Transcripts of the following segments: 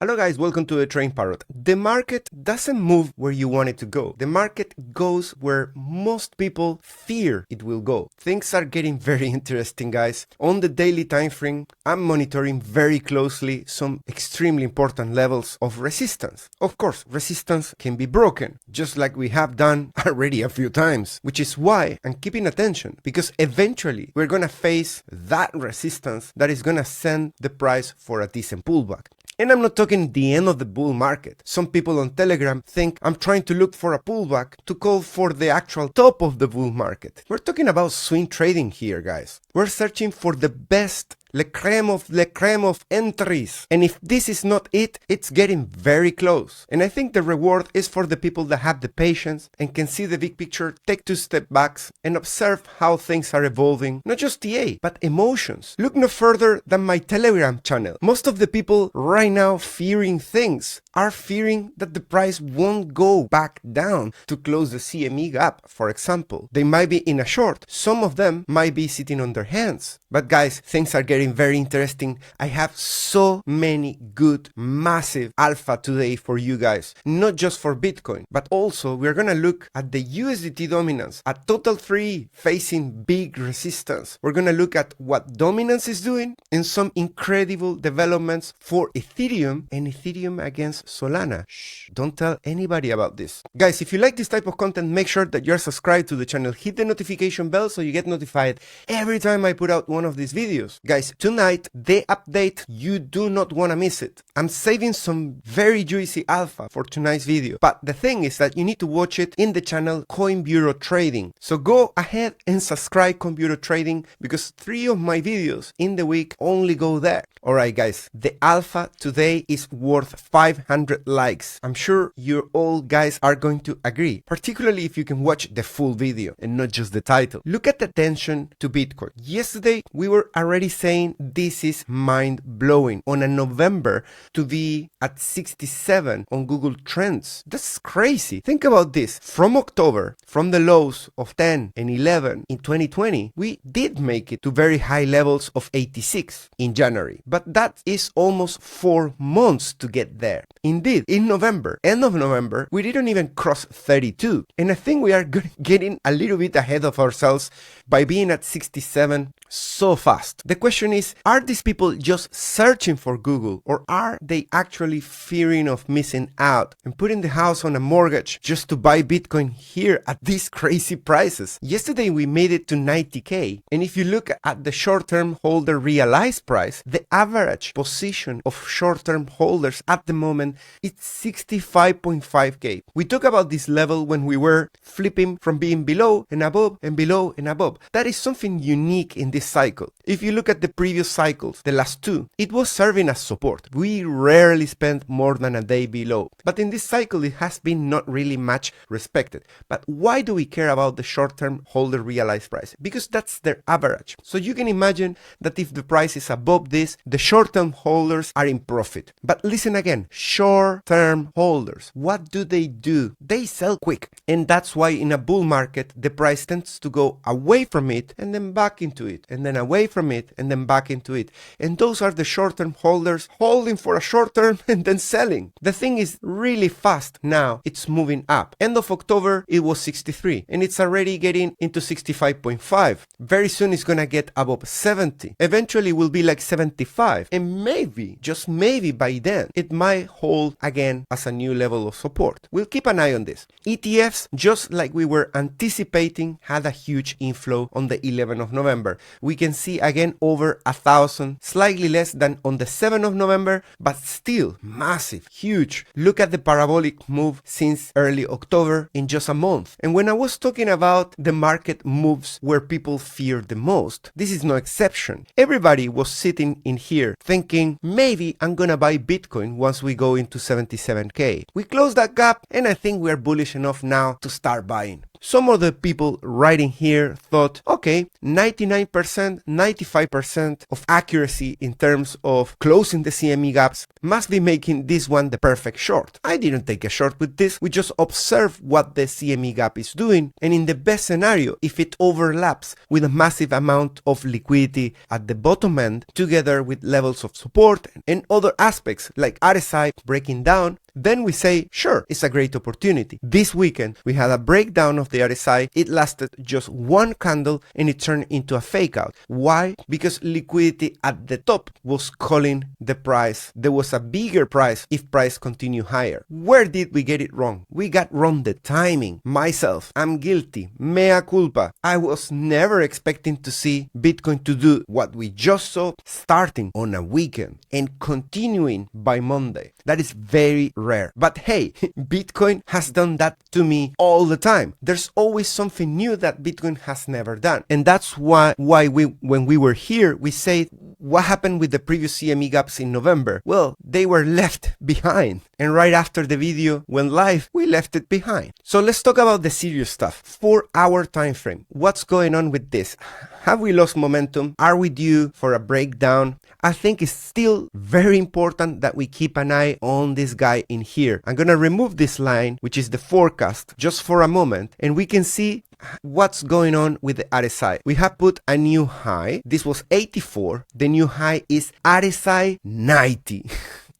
Hello guys, welcome to the Train Parrot. The market doesn't move where you want it to go. The market goes where most people fear it will go. Things are getting very interesting, guys. On the daily time frame, I'm monitoring very closely some extremely important levels of resistance. Of course, resistance can be broken, just like we have done already a few times, which is why I'm keeping attention, because eventually we're gonna face that resistance that is gonna send the price for a decent pullback. And I'm not talking the end of the bull market. Some people on Telegram think I'm trying to look for a pullback to call for the actual top of the bull market. We're talking about swing trading here, guys. We're searching for the best le creme of entries. And if this is not it, it's getting very close. And I think the reward is for the people that have the patience and can see the big picture, take 2 step backs and observe how things are evolving. Not just TA, but emotions. Look no further than my Telegram channel. Most of the people right now fearing things are fearing that the price won't go back down to close the CME gap, for example. They might be in a short. Some of them might be sitting on their hands. But guys, things are getting very interesting. I have so many good, massive alpha today for you guys. Not just for Bitcoin, but also we're gonna look at the USDT dominance, at total 3 facing big resistance. We're gonna look at what dominance is doing and some incredible developments for Ethereum and Ethereum against Solana. Shh, don't tell anybody about this. Guys, if you like this type of content, make sure that you're subscribed to the channel. Hit the notification bell so you get notified every time I put out one of these videos. Guys, tonight, the update, you do not want to miss it. I'm saving some very juicy alpha for tonight's video. But the thing is that you need to watch it in the channel Coin Bureau Trading. So go ahead and subscribe Coin Bureau Trading because 3 of my videos in the week only go there. Alright guys, the alpha today is worth 500 likes. I'm sure you all guys are going to agree, particularly if you can watch the full video and not just the title. Look at the attention to Bitcoin. Yesterday, we were already saying this is mind-blowing. On a November to be at 67 on Google Trends. That's crazy. Think about this. From October, from the lows of 10 and 11 in 2020, we did make it to very high levels of 86 in January. But that is almost 4 months to get there. Indeed, in November, end of November, we didn't even cross 32. And I think we are getting a little bit ahead of ourselves by being at 67 so fast. The question is, are these people just searching for Google or are they actually fearing of missing out and putting the house on a mortgage just to buy Bitcoin here at these crazy prices? Yesterday we made it to 90K, and if you look at the short-term holder realized price, the average position of short-term holders at the moment is 65.5K. We talked about this level when we were flipping from being below and above and below and above. That is something unique in this cycle. If you look at the previous cycles, the last 2, it was serving as support. We rarely spent more than a day below. But in this cycle, it has been not really much respected. But why do we care about the short-term holder realized price? Because that's their average. So you can imagine that if the price is above this, the short-term holders are in profit. But listen again, short-term holders, what do? They sell quick. And that's why in a bull market, the price tends to go away from it and then back into it, and then away from it and then back into it. And those are the short-term holders holding for a short term and then selling. The thing is really fast now. It's moving up. End of October, it was 63 and it's already getting into 65.5. Very soon it's gonna get above 70. Eventually will be like 75. And maybe, just maybe by then, it might hold again as a new level of support. We'll keep an eye on this. ETFs, just like we were anticipating, had a huge inflow on the 11th of November. We can see again over 1,000, slightly less than on the 7th of November, but still massive, huge. Look at the parabolic move since early October in just a month. And when I was talking about the market moves where people fear the most, this is no exception. Everybody was sitting in here thinking, maybe I'm gonna buy Bitcoin once we go into 77K. We closed that gap and I think we're bullish enough now to start buying. Some of the people writing here thought, okay, 99% 90%, 95% of accuracy in terms of closing the CME gaps must be making this one the perfect short. I didn't take a short with this, we just observe what the CME gap is doing, and in the best scenario, if it overlaps with a massive amount of liquidity at the bottom end, together with levels of support and other aspects like RSI breaking down, then we say, sure, it's a great opportunity. This weekend, we had a breakdown of the RSI. It lasted just one candle and it turned into a fake out. Why? Because liquidity at the top was calling the price. There was a bigger price if price continue higher. Where did we get it wrong? We got wrong the timing. Myself, I'm guilty. Mea culpa. I was never expecting to see Bitcoin to do what we just saw, starting on a weekend and continuing by Monday. That is very rare. But hey, Bitcoin has done that to me all the time. There's always something new that Bitcoin has never done. And that's why when we were here, we said, what happened with the previous CME gaps in November? Well, they were left behind. And right after the video went live, we left it behind. So let's talk about the serious stuff. 4-hour time frame. What's going on with this? Have we lost momentum? Are we due for a breakdown? I think it's still very important that we keep an eye on this guy in here. I'm gonna remove this line, which is the forecast, just for a moment, and we can see what's going on with the RSI. We have put a new high. This was 84. The new high is RSI 90.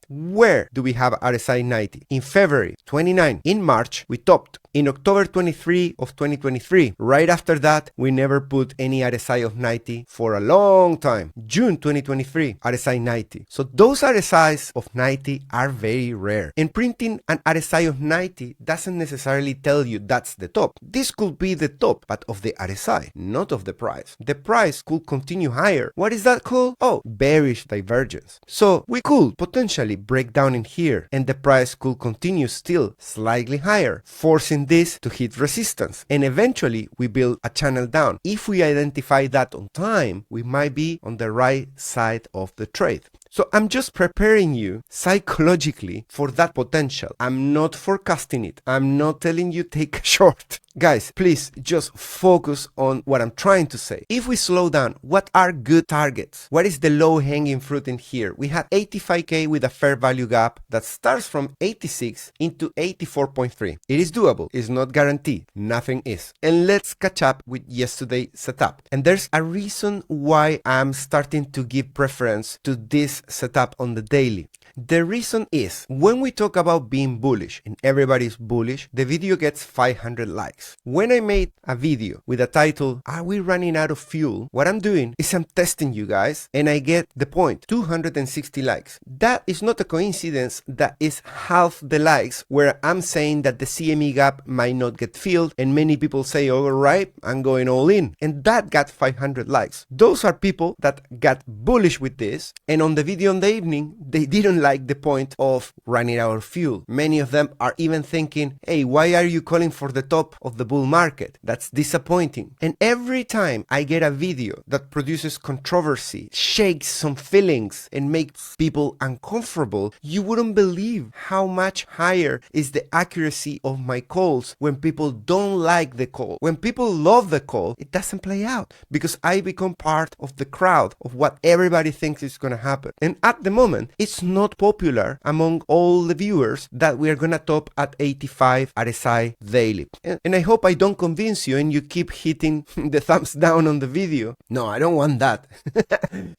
Where do we have RSI 90? In February 29. In March, we topped. In October 23 of 2023, right after that, we never put any RSI of 90 for a long time. June 2023, RSI 90. So those RSIs of 90 are very rare. And printing an RSI of 90 doesn't necessarily tell you that's the top. This could be the top, but of the RSI, not of the price. The price could continue higher. What is that called? Oh, bearish divergence. So we could potentially break down in here, and the price could continue still slightly higher, forcing this to hit resistance, and eventually we build a channel down. If we identify that on time, we might be on the right side of the trade. So I'm just preparing you psychologically for that potential. I'm not forecasting it. I'm not telling you take a short. Guys, please just focus on what I'm trying to say. If we slow down, what are good targets? What is the low-hanging fruit in here? We have 85K with a fair value gap that starts from 86 into 84.3. It is doable. It's not guaranteed. Nothing is. And let's catch up with yesterday's setup. And there's a reason why I'm starting to give preference to this setup on the daily. The reason is, when we talk about being bullish, and everybody's bullish, the video gets 500 likes. When I made a video with a title, "Are we running out of fuel?" What I'm doing is I'm testing you guys, and I get the point, 260 likes. That is not a coincidence. That is half the likes where I'm saying that the CME gap might not get filled, and many people say, all right, I'm going all in. And that got 500 likes. Those are people that got bullish with this, and on the video in the evening, they didn't like the point of running out of fuel. Many of them are even thinking, hey, why are you calling for the top of the bull market? That's disappointing. And every time I get a video that produces controversy, shakes some feelings, and makes people uncomfortable, you wouldn't believe how much higher is the accuracy of my calls when people don't like the call. When people love the call, it doesn't play out because I become part of the crowd of what everybody thinks is going to happen. And at the moment, it's not popular among all the viewers that we are gonna top at 85 RSI daily. And I hope I don't convince you and you keep hitting the thumbs down on the video. No, I don't want that.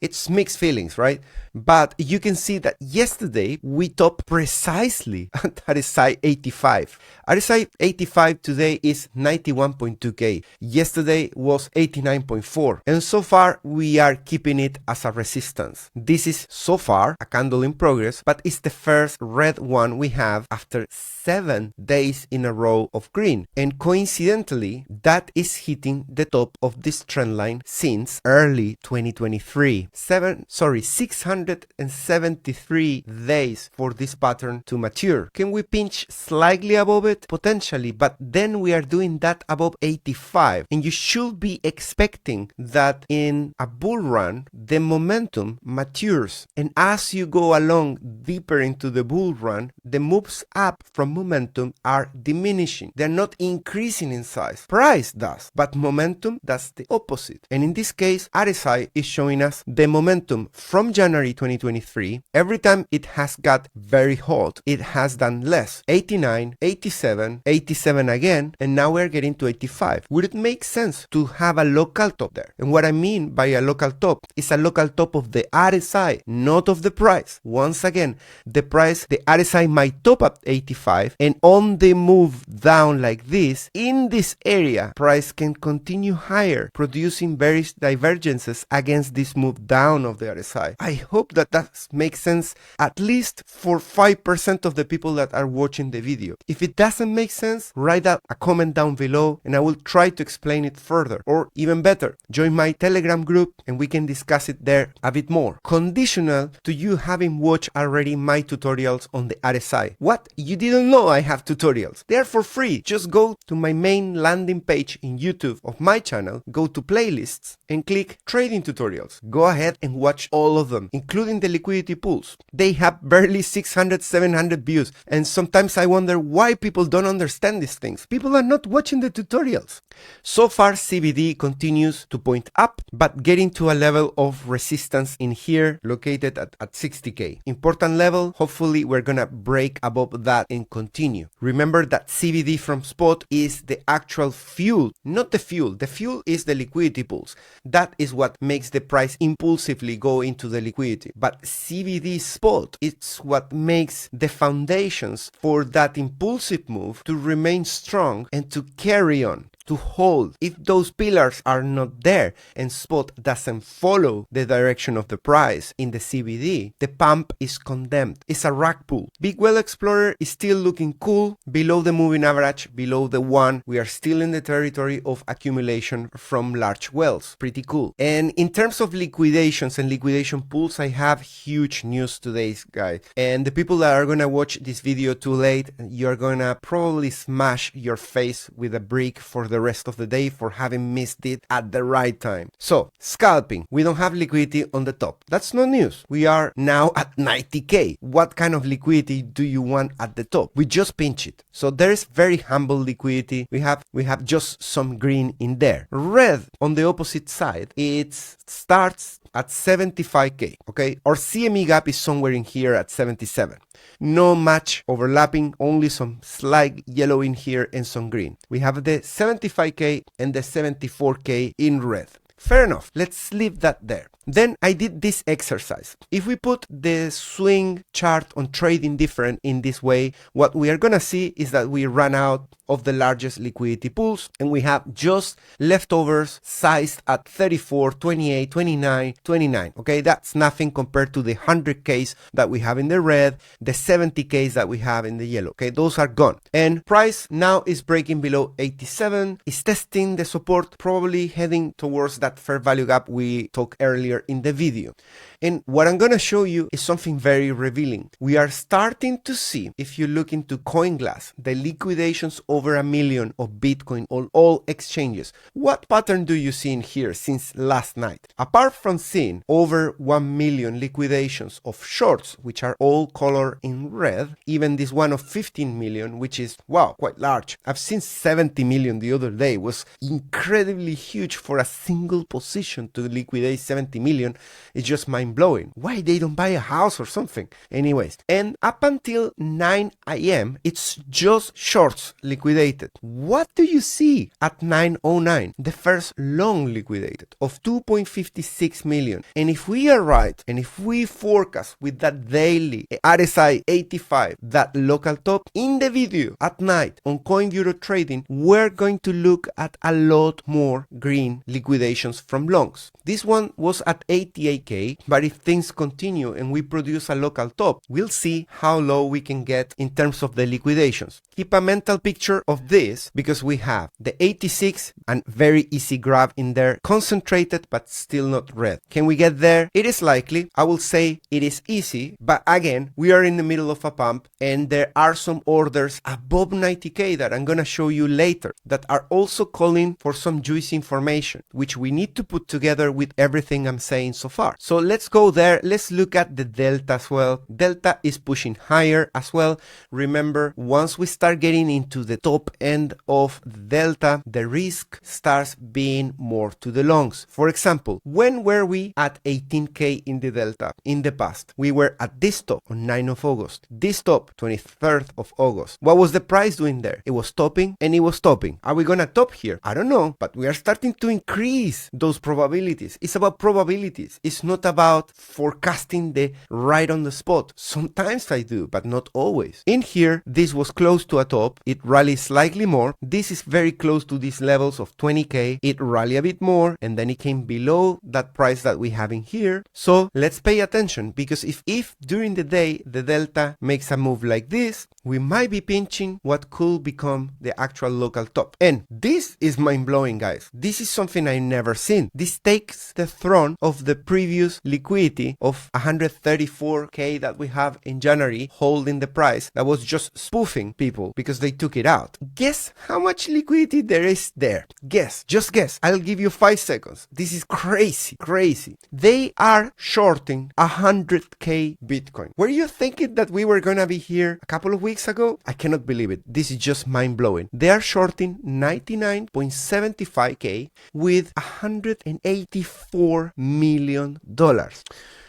It's mixed feelings, right? But you can see that yesterday we topped precisely at RSI 85. RSI 85 today is 91.2K. Yesterday was 89.4. And so far we are keeping it as a resistance. This is so far a candle in progress, but it's the first red one we have after 7 days in a row of green. And coincidentally, that is hitting the top of this trend line since early 2023. 673 days for this pattern to mature. Can we pinch slightly above it? Potentially, but then we are doing that above 85. And you should be expecting that in a bull run, the momentum matures. And as you go along along deeper into the bull run, the moves up from momentum are diminishing. They're not increasing in size. Price does, but momentum does the opposite. And in this case, RSI is showing us the momentum from January 2023. Every time it has got very hot, it has done less. 89, 87, 87 again, and now we're getting to 85. Would it make sense to have a local top there? And what I mean by a local top is a local top of the RSI, not of the price. Once again, the price, the RSI might top at 85, and on the move down like this, in this area, price can continue higher, producing various divergences against this move down of the RSI. I hope that makes sense, at least for 5% of the people that are watching the video. If it doesn't make sense, write a comment down below and I will try to explain it further. Or even better, join my Telegram group and we can discuss it there a bit more. Conditional to you having watched already my tutorials on the RSI. What? You didn't know I have tutorials? They are for free. Just go to my main landing page in YouTube of my channel, go to playlists and click trading tutorials. Go ahead and watch all of them, including the liquidity pools. They have barely 600, 700 views, and sometimes I wonder why people don't understand these things. People are not watching the tutorials. So far, CBD continues to point up, but getting to a level of resistance in here, located at 60k. Important level, hopefully we're gonna break above that and continue. Remember that CBD from spot is the actual fuel, not the fuel. The fuel is the liquidity pools. That is what makes the price impulsively go into the liquidity. But CBD spot, it's what makes the foundations for that impulsive move to remain strong and to carry on, to hold. If those pillars are not there and spot doesn't follow the direction of the price in the CBD, the pump is condemned. It's a rug pull. Big Well Explorer is still looking cool, below the moving average, below the 1. We are still in the territory of accumulation from large wells. Pretty cool. And in terms of liquidations and liquidation pools, I have huge news today, guys. And the people that are gonna watch this video too late, you're gonna probably smash your face with a brick for the rest of the day for having missed it at the right time. So, scalping. We don't have liquidity on the top. That's no news. We are now at 90k. What kind of liquidity do you want at the top? We just pinch it. So there's very humble liquidity. We have just some green in there. Red on the opposite side, it starts at 75k, okay? Our CME gap is somewhere in here at 77. No much overlapping, only some slight yellow in here and some green. We have the 75k and the 74k in red. Fair enough, let's leave that there. Then I did this exercise. If we put the swing chart on trading different in this way, what we are gonna see is that we run out of the largest liquidity pools and we have just leftovers sized at 34, 28, 29, 29. Okay, that's nothing compared to the 100Ks that we have in the red, the 70Ks that we have in the yellow. Okay, those are gone. And price now is breaking below 87, is testing the support, probably heading towards that fair value gap we talked earlier in the video. And what I'm gonna show you is something very revealing. We are starting to see, if you look into CoinGlass, the liquidations over 1 million of Bitcoin on all exchanges. What pattern do you see in here since last night? Apart from seeing over 1 million liquidations of shorts, which are all colored in red, even this one of 15 million, which is, wow, quite large. I've seen 70 million the other day. It was incredibly huge for a single position to liquidate 70 million. It's just mind-blowing. Why they don't buy a house or something? Anyways, and up until 9 AM, it's just shorts liquidated. What do you see at 9:09? The first long liquidated of 2.56 million. And if we are right, and if we forecast with that daily RSI 85, that local top, in the video at night on Coin Bureau Trading, we're going to look at a lot more green liquidations from longs. This one was at 88k, but if things continue and we produce a local top, we'll see how low we can get in terms of the liquidations. Keep a mental picture of this because we have the 86 and very easy grab in there, concentrated but still not red. Can we get there? It is likely. I will say it is easy, but again, we are in the middle of a pump and there are some orders above 90k that I'm gonna show you later that are also calling for some juicy information, which we need to put together with everything I'm saying so far. So let's go there. Let's look at the delta as well. Delta is pushing higher as well. Remember, once we start getting into the top end of the delta, the risk starts being more to the longs. For example, when were we at 18K in the delta in the past? We were at this top on 9th of August. This top, 23rd of August. What was the price doing there? It was topping and it was topping. Are we gonna top here? I don't know, but we are starting to increase those probabilities. It's about probabilities. It's not about forecasting the right on the spot. Sometimes I do, but not always. In here, this was close to a top. It rallied slightly more. This is very close to these levels of 20K. It rallied a bit more and then it came below that price that we have in here. So let's pay attention, because if during the day the delta makes a move like this, we might be pinching what could become the actual local top. And this is mind-blowing, guys. This is something I've never seen. This takes the throne of the previous liquidity of 134K that we have in January holding the price that was just spoofing people because they took it out. Guess how much liquidity there is there. Guess. Just guess. I'll give you 5 seconds. This is crazy. Crazy. They are shorting 100K Bitcoin. Were you thinking that we were gonna be here a couple of weeks ago? I cannot believe it. This is just mind-blowing. They are shorting 99.75K with $184 million.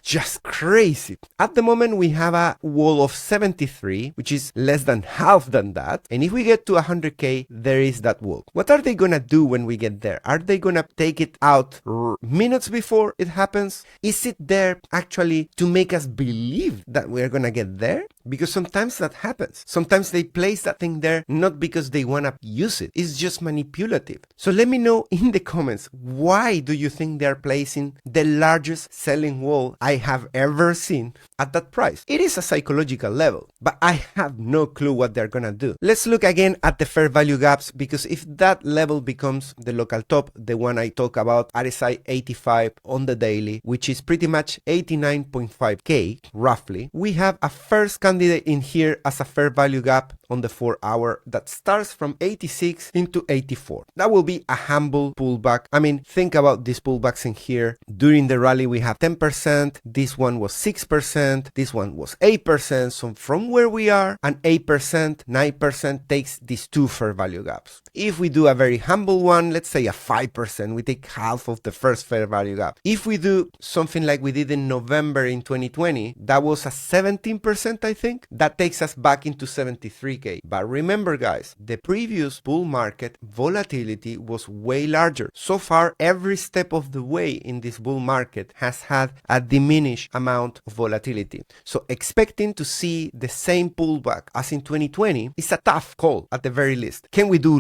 Just crazy. At the moment, we have a wall of 73, which is less than half than that. And if we get to 100K, there is that wall. What are they gonna do when we get there? Are they gonna take it out minutes before it happens? Is it there actually to make us believe that we're gonna get there? Because sometimes that happens. Sometimes they place that thing there not because they wanna use it. It's just manipulative. So let me know in the comments, why do you think they're placing the largest selling wall I have ever seen at that price? It is a psychological level, but I have no clue what they're gonna do. Let's look again at the fair value gaps, because if that level becomes the local top, the one I talk about, RSI 85 on the daily, which is pretty much 89.5K roughly, we have a first candidate in here as a fair value gap on the 4 hour that starts from 86 into 84. That will be a humble pullback. I mean, think about these pullbacks in here. During the rally, we have 10%. This one was 6%. This one was 8%. So from where we are, an 8%, 9% takes these two fair value gaps. If we do a very humble one, let's say a 5%, we take half of the first fair value gap. If we do something like we did in November in 2020, that was a 17%, I think. That takes us back into 73K. But remember, guys, the previous bull market volatility was way larger. So far, every step of the way in this bull market has had a diminished amount of volatility. So expecting to see the same pullback as in 2020 is a tough call at the very least. Can we do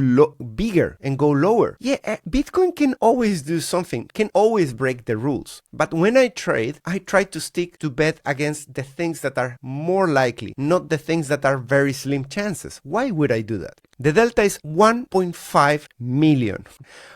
bigger and go lower? Yeah, Bitcoin can always do something, can always break the rules. But when I trade, I try to stick to bet against the things that are more likely, not the things that are very slim chances. Why would I do that? The delta is 1.5 million.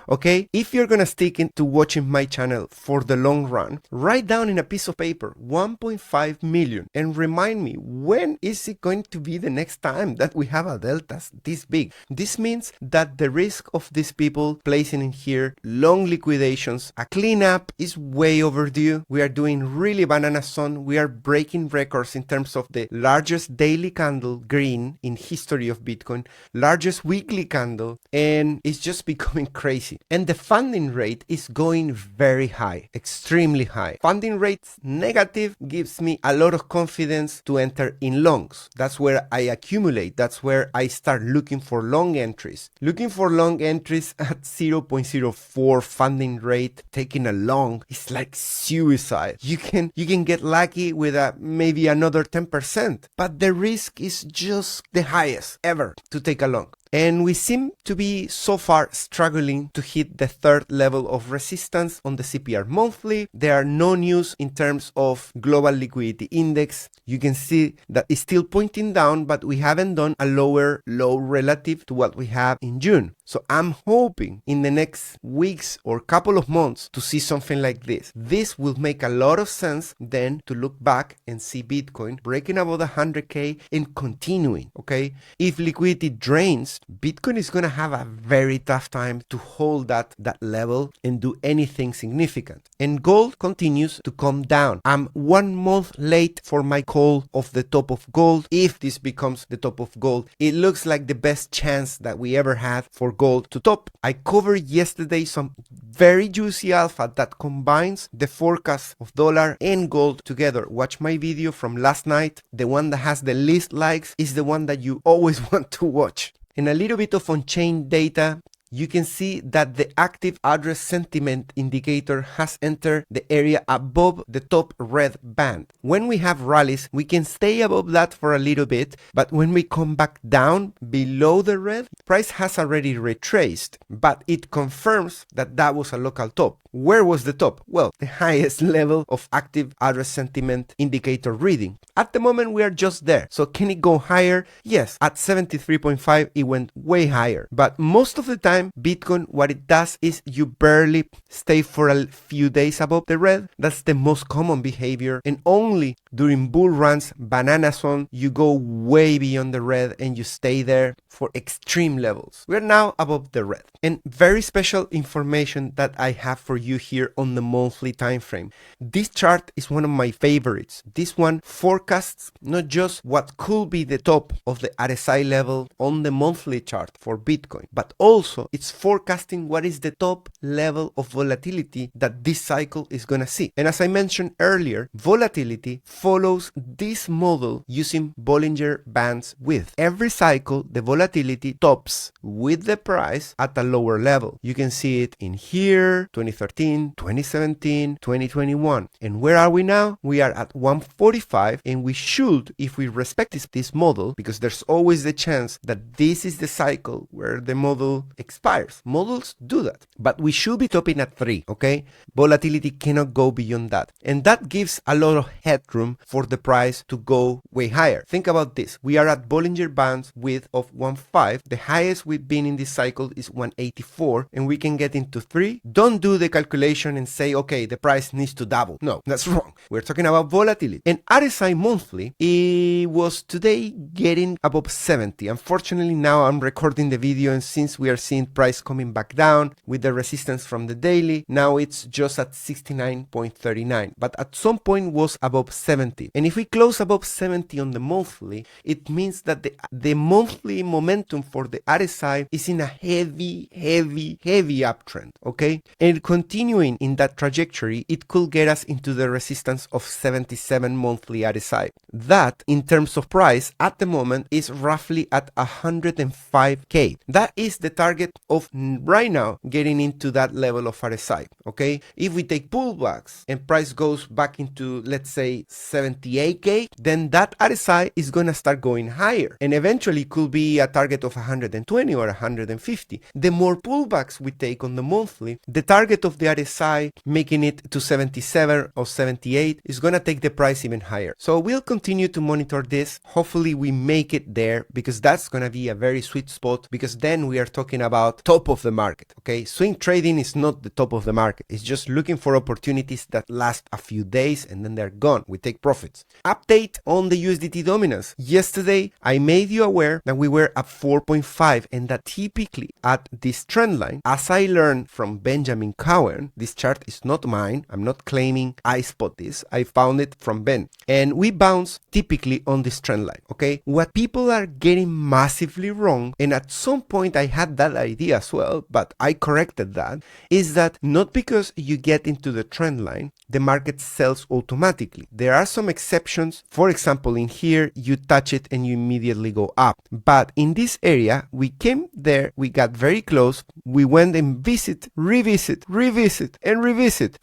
Okay, if you're gonna stick into watching my channel for the long run, write down in a piece of paper 1.5 million and remind me, when is it going to be the next time that we have a delta this big? This means that the risk of these people placing in here long liquidations, a cleanup, is way overdue. We are doing really banana son. We are breaking records in terms of the largest daily candle green in history of Bitcoin, largest weekly candle, and it's just becoming crazy. And the funding rate is going very high, extremely high. Funding rates negative gives me a lot of confidence to enter in longs. That's where I accumulate. That's where I start looking for long entries. Looking for long entries at 0.04 funding rate, taking a long is like suicide. You can get lucky with maybe another 10%, but the risk is just the highest ever to take a long. And we seem to be so far struggling to hit the third level of resistance on the CPR monthly. There are no news in terms of global liquidity index. You can see that it's still pointing down, but we haven't done a lower low relative to what we have in June. So I'm hoping in the next weeks or couple of months to see something like this. This will make a lot of sense then to look back and see Bitcoin breaking above the 100K and continuing, okay? If liquidity drains honest, Bitcoin is going to have a very tough time to hold that level and do anything significant. And gold continues to come down. I'm 1 month late for my call of the top of gold. If this becomes the top of gold, it looks like the best chance that we ever had for gold to top. I covered yesterday some very juicy alpha that combines the forecast of dollar and gold together. Watch my video from last night. The one that has the least likes is the one that you always want to watch. And a little bit of on-chain data. You can see that the active address sentiment indicator has entered the area above the top red band. When we have rallies, we can stay above that for a little bit, but when we come back down below the red, price has already retraced, but it confirms that that was a local top. Where was the top? Well, the highest level of active address sentiment indicator reading. At the moment, we are just there. So can it go higher? Yes, at 73.5, it went way higher. But most of the time, Bitcoin, what it does is you barely stay for a few days above the red. That's the most common behavior. And only during bull runs, banana zone, you go way beyond the red and you stay there for extreme levels. We're now above the red. And very special information that I have for you here on the monthly time frame. This chart is one of my favorites. This one forecasts not just what could be the top of the RSI level on the monthly chart for Bitcoin, but also it's forecasting what is the top level of volatility that this cycle is gonna see. And as I mentioned earlier, volatility follows this model using Bollinger Bands width. Every cycle, the volatility tops with the price at a lower level. You can see it in here, 2013, 2017, 2021. And where are we now? We are at 145, and we should, if we respect this model, because there's always the chance that this is the cycle where the model expires. Models do that, but we should be topping at 3, okay? Volatility cannot go beyond that. And that gives a lot of headroom for the price to go way higher. Think about this. We are at Bollinger Bands width of 1.5. The highest we've been in this cycle is 184, and we can get into 3. Don't do the calculation and say, okay, the price needs to double. No, that's wrong. We're talking about volatility. And RSI monthly, it was today getting above 70. Unfortunately, now I'm recording the video, and since we are seeing price coming back down with the resistance from the daily, now it's just at 69.39. But at some point was above 70. And if we close above 70 on the monthly, it means that the monthly momentum for the RSI is in a heavy uptrend, okay? And continuing in that trajectory, it could get us into the resistance of 77 monthly RSI. That, in terms of price, at the moment is roughly at 105K. That is the target of right now getting into that level of RSI, okay? If we take pullbacks and price goes back into, let's say, 78K, then that RSI is gonna start going higher, and eventually could be a target of 120 or 150. The more pullbacks we take on the monthly, the target of the RSI, making it to 77 or 78, is gonna take the price even higher. So we'll continue to monitor this. Hopefully we make it there, because that's gonna be a very sweet spot, because then we are talking about top of the market, okay? Swing trading is not the top of the market. It's just looking for opportunities that last a few days and then they're gone. We take profits. Update on the USDT dominance. Yesterday, I made you aware that we were at 4.5, and that typically at this trend line, as I learned from Benjamin Cowen, this chart is not mine. I'm not claiming I spot this. I found it from Ben. And we bounce typically on this trend line, okay? What people are getting massively wrong, and at some point I had that idea as well, but I corrected that, is that not because you get into the trend line, the market sells automatically. There are some exceptions. For example, in here, you touch it and you immediately go up. But in this area, we came there, we got very close, we went and revisit.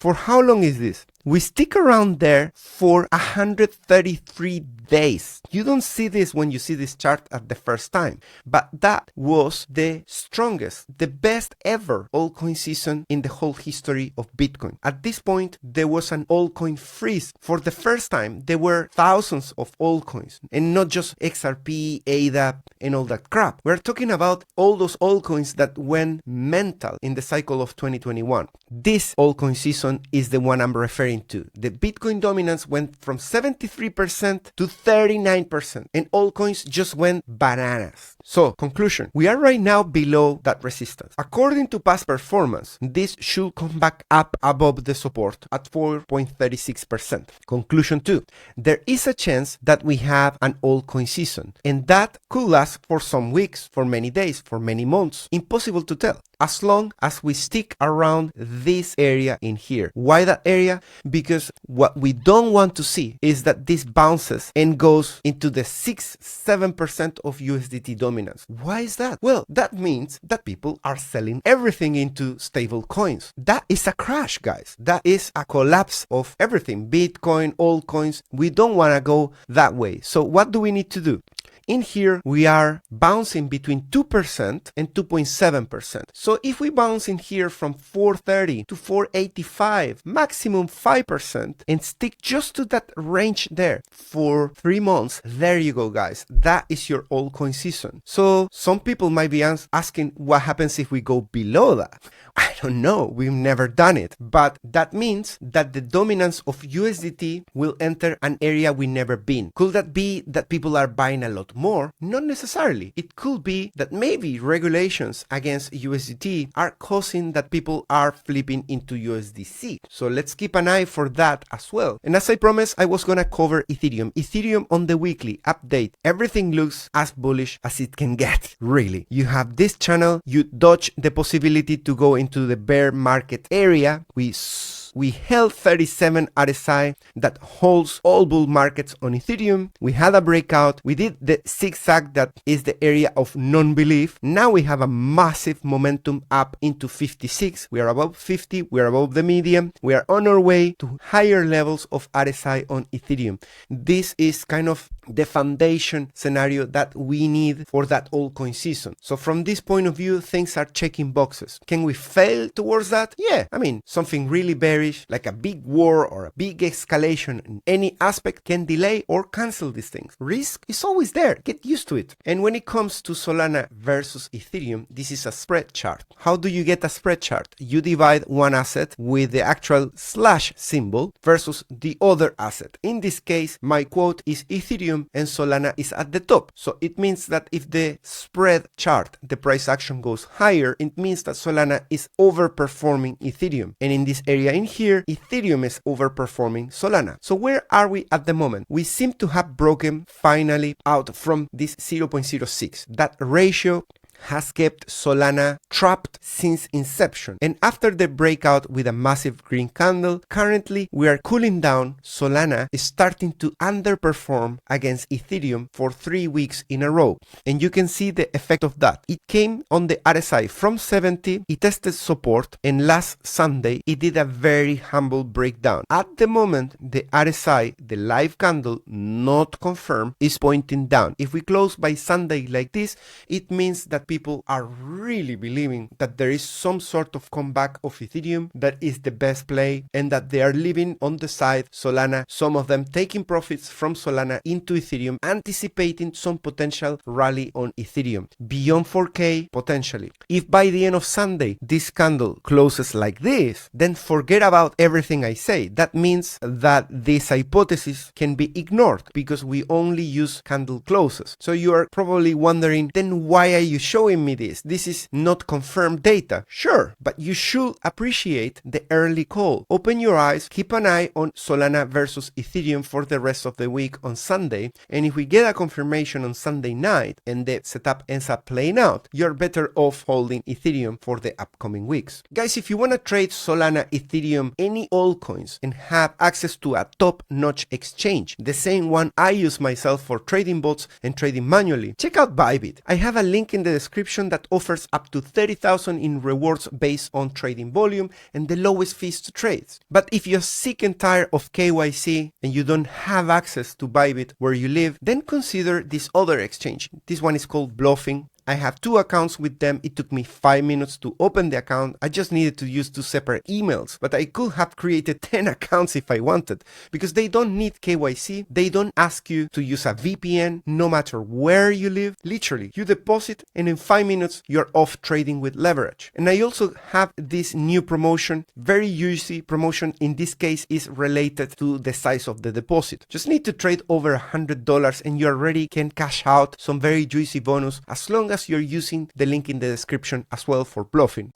For how long is this? We stick around there for 133 days. You don't see this when you see this chart at the first time, but that was the strongest, the best ever altcoin season in the whole history of Bitcoin. At this point, there was an altcoin freeze. For the first time, there were thousands of altcoins, and not just XRP, ADA, and all that crap. We're talking about all those altcoins that went mental in the cycle of 2021. This altcoin season is the one I'm referring to. The Bitcoin dominance went from 73% to 39%, and altcoins just went bananas. So, conclusion, we are right now below that resistance. According to past performance, this should come back up above the support at 4.36%. Conclusion 2, there is a chance that we have an altcoin season, and that could last for some weeks, for many days, for many months. Impossible to tell, as long as we stick around this area in here. Why that area? Because what we don't want to see is that this bounces and goes into the 6-7% of USDT dominance. Why is that? Well, that means that people are selling everything into stable coins. That is a crash, guys. That is a collapse of everything. Bitcoin, altcoins. We don't want to go that way. So what do we need to do? In here, we are bouncing between 2% and 2.7%. So if we bounce in here from 430 to 485, maximum 5%, and stick just to that range there for 3 months, there you go, guys. That is your altcoin season. So some people might be asking what happens if we go below that. I don't know, we've never done it, but that means that the dominance of USDT will enter an area we've never been. Could that be that people are buying a lot more? Not necessarily. It could be that maybe regulations against USDT are causing that people are flipping into USDC. So let's keep an eye for that as well. And as I promised, I was gonna cover Ethereum. Ethereum on the weekly update. Everything looks as bullish as it can get, really. You have this channel, you dodge the possibility to go into the bear market area. We held 37 RSI that holds all bull markets on Ethereum. We had a breakout. We did the zigzag that is the area of non-belief. Now we have a massive momentum up into 56. We are above 50. We are above the median. We are on our way to higher levels of RSI on Ethereum. This is kind of the foundation scenario that we need for that altcoin season. So from this point of view, things are checking boxes. Can we fail towards that? Yeah, I mean, something really bearish, like a big war or a big escalation in any aspect can delay or cancel these things. Risk is always there. Get used to it. And when it comes to Solana versus Ethereum, this is a spread chart. How do you get a spread chart? You divide one asset with the actual slash symbol versus the other asset. In this case, my quote is Ethereum and Solana is at the top. So it means that if the spread chart, the price action goes higher, it means that Solana is overperforming Ethereum. And in this area in here, Ethereum is overperforming Solana. So where are we at the moment? We seem to have broken finally out from this 0.06. That ratio has kept Solana trapped since inception, and after the breakout with a massive green candle, currently we are cooling down. Solana is starting to underperform against Ethereum for 3 weeks in a row, and you can see the effect of that. It came on the RSI from 70, it tested support, and last Sunday it did a very humble breakdown. At the moment, the RSI, the live candle, not confirmed, is pointing down. If we close by Sunday like this, it means that people are really believing that there is some sort of comeback of Ethereum that is the best play, and that they are living on the side Solana, some of them taking profits from Solana into Ethereum, anticipating some potential rally on Ethereum beyond 4K potentially. If by the end of Sunday this candle closes like this, then forget about everything I say. That means that this hypothesis can be ignored because we only use candle closes. So you are probably wondering, then why are you showing me this? This is not confirmed data. Sure, but you should appreciate the early call. Open your eyes, keep an eye on Solana versus Ethereum for the rest of the week on Sunday, and if we get a confirmation on Sunday night and the setup ends up playing out, you're better off holding Ethereum for the upcoming weeks. Guys, if you want to trade Solana, Ethereum, any altcoins and have access to a top-notch exchange, the same one I use myself for trading bots and trading manually, check out Bybit. I have a link in the description that offers up to 30,000 in rewards based on trading volume and the lowest fees to trades. But if you're sick and tired of KYC and you don't have access to Bybit where you live, then consider this other exchange. This one is called Bluffing. I have 2 accounts with them. It took me 5 minutes to open the account. I just needed to use 2 separate emails, but I could have created 10 accounts if I wanted, because they don't need KYC. They don't ask you to use a VPN no matter where you live. Literally, you deposit and in 5 minutes you're off trading with leverage. And I also have this new promotion, very juicy promotion. In this case is related to the size of the deposit. Just need to trade over $100 and you already can cash out some very juicy bonus as long as you're using the link in the description as well for bluffing.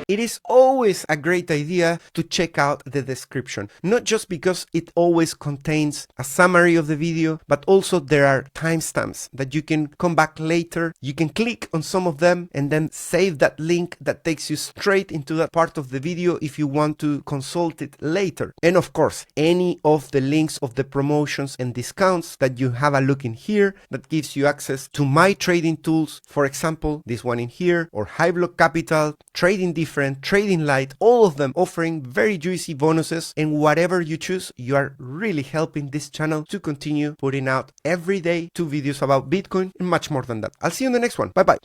It is always a great idea to check out the description, not just because it always contains a summary of the video, but also there are timestamps that you can come back later. You can click on some of them and then save that link that takes you straight into that part of the video if you want to consult it later. And of course, any of the links of the promotions and discounts that you have a look in here that gives you access to my trading tools. For example, this one in here, or High Block Capital, Trading Different, Trading Light, all of them offering very juicy bonuses, and whatever you choose, you are really helping this channel to continue putting out every day 2 videos about Bitcoin and much more than that. I'll see you in the next one. Bye bye.